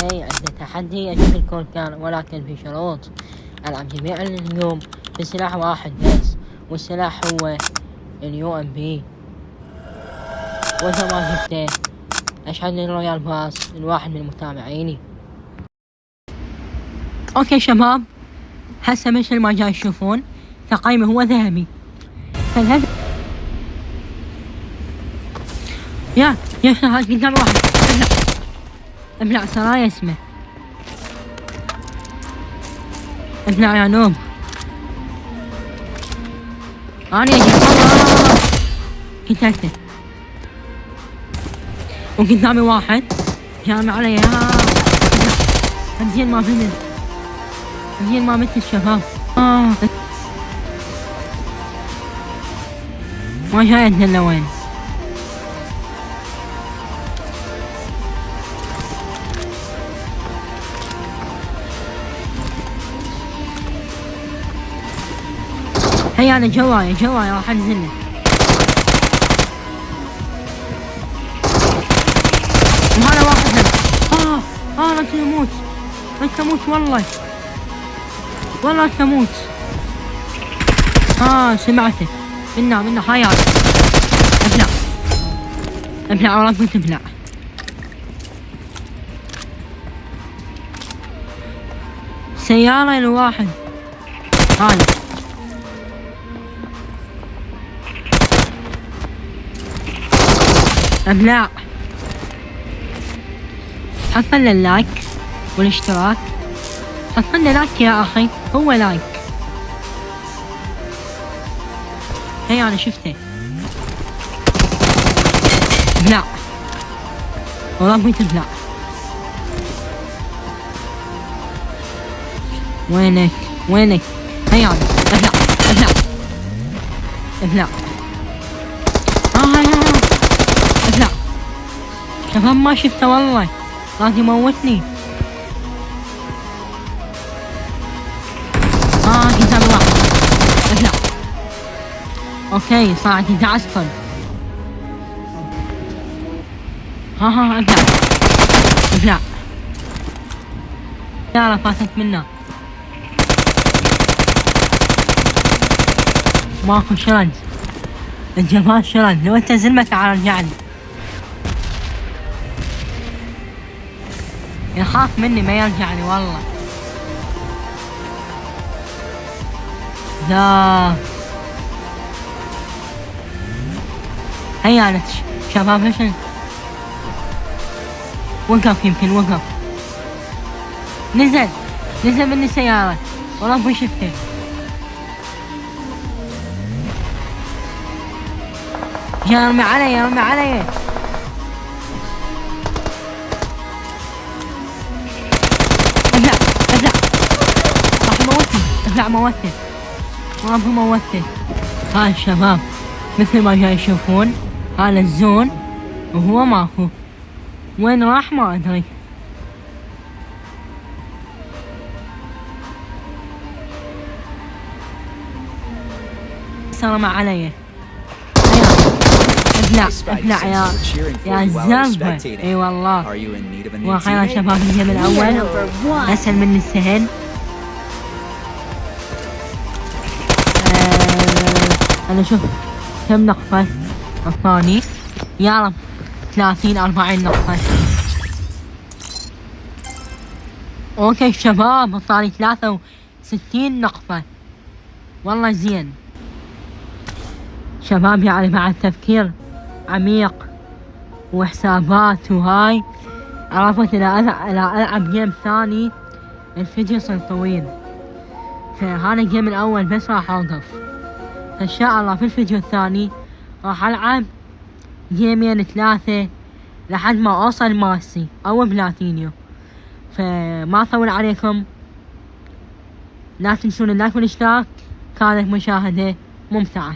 اوكي، عندنا تحدي اشوف الكون كان، ولكن في شروط. العب جميع اليوم بسلاح واحد بس، والسلاح هو UMP. واذا ما جبته اشحن لي رويال باس من واحد من متابعيني. اوكي شباب، هسه مثل ما جاي تشوفون تقييمه هو ذهبي. فالهدف يا هذا قدام واحد. ابلع سرايا اسمه، ابلع يا نوب. انا يا جماعة قتلته، وقدامي واحد جامع علي. يا زين ما فهمت، زين ما مت الشباب. ما جاي الا وين. هيا انا جواي راح انزله. وهذا واحد لا تموت، لا تموت والله تموت. سمعته منا هاي ابلع والله كنت ابلع. سيارة الواحد هذا. ابلع، حط لنا اللايك والاشتراك، حط لنا لايك يا اخي، هو لايك. هي انا شفته. ابلع والله بغيت ابلع. وينك هي انا ابلع. ابلع شباب، ما شفته والله راح يموتني. قدامي واحد. ابلع. اوكي صار 11 طن. ابلع. لا فاتت منا. ماكو شرد الجمال، شرد لو انت زلمة تعال رجعني. يخاف مني ما يرجعني والله. لا هيا انا شباب هشن. وقف يمكن وقف. نزل مني سيارة والله ما شفته. يرمي علي ابلع راح يموتني. ابلع موتني ما هو موتني. هاي الشباب مثل ما جاي يشوفون هذا الزون وهو ماكو. وين راح ما ادري. رمى علي. ابلع يا الزربة. اي والله وخير شباب الجيم الاول اسهل من السهل. انا شوف كم نقطة الثاني يا رب 30-40 نقطة. اوكي شباب الثاني 63 نقطة والله زين شباب. يعني بعد تفكير عميق وحسابات وهاي عرفت إذا ألعب جيم ثاني الفيديو يصير طويل. فهذا الجيم الأول بس راح أوقف. فإن شاء الله في الفيديو الثاني راح ألعب جيمين 3 لحد ما أوصل ماسي أو بلاتينيو. فما أطول عليكم، لا تنسون اللايك والاشتراك. كانت مشاهدة ممتعة.